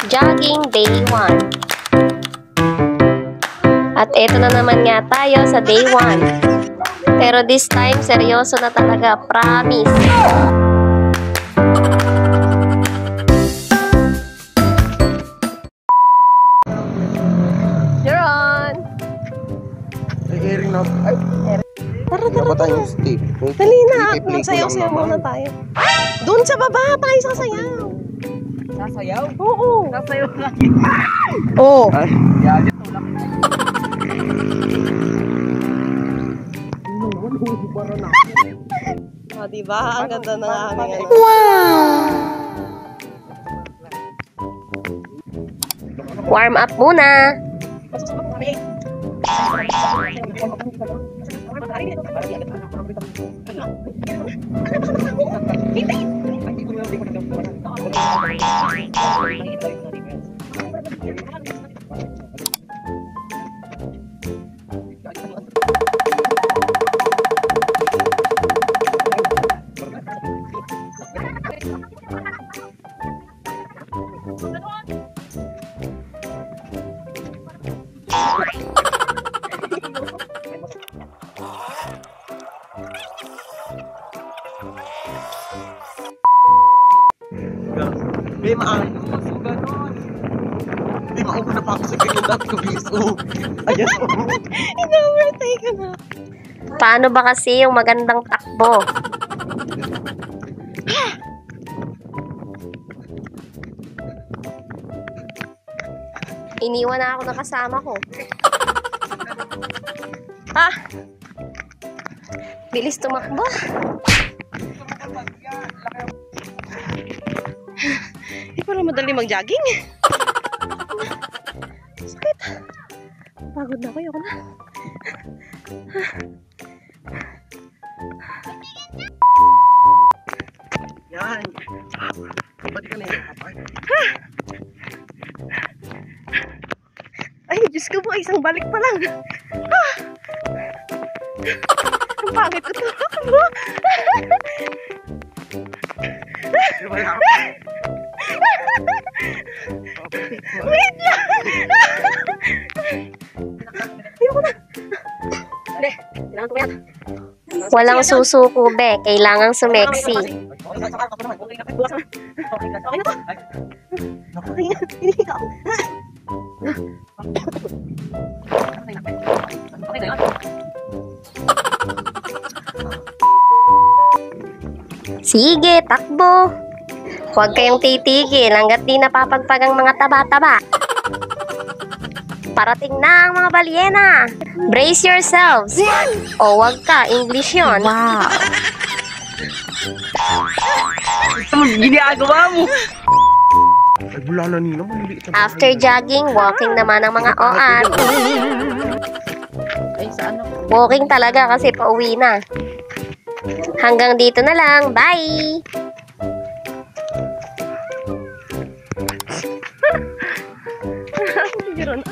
Jogging Day 1. At eto na naman nga tayo sa Day 1. Pero this time, seryoso na talaga. Promise. You're on! Ay, airing na. Ay, Tara. tayong steep. Dali na. Magsayaw-sayaw muna tayo. Doon sa baba tayo sasayaw. Sasayaw? Oo. Sasayaw lang. Oo. Ay, Yan. Tulak. Diba? Ang ganda ng aming ano. Warm up muna. may maano. Hindi mauna na pa ako sa ganyan dati ko biso. Ayan. In-overtake ko na. Paano ba kasi yung magandang takbo? Iniwan na ako ng kasama ko. Ha? Bilis tumakbo. Hindi pala madali mag-jogging. Sakit. Pagod na ako. Ayoko na. Yan. Pati ka na yun. Ay, Diyos ko po. Isang balik pa lang. Ang pangit ko to. Wait lang! Ayoko na. Hindi, kailangan ko yan. Walang susuko, be. Kailangang sumeksi. Okay na to. Okay na. Hindi ikaw. Okay na yun. Sige, takbo. Huwag kayong titigil hanggat di napapagpag ang mga taba-taba. Parating na ang mga balyena. Brace yourselves. O wag ka, English yun. Wow. Ginagawa mo. Ay, wala na nina. Maliliit na. After jogging, walking naman ang mga OR. Ay, sa ano? Walking talaga kasi pauwi na. Hanggang dito na lang. Bye! Sigaron.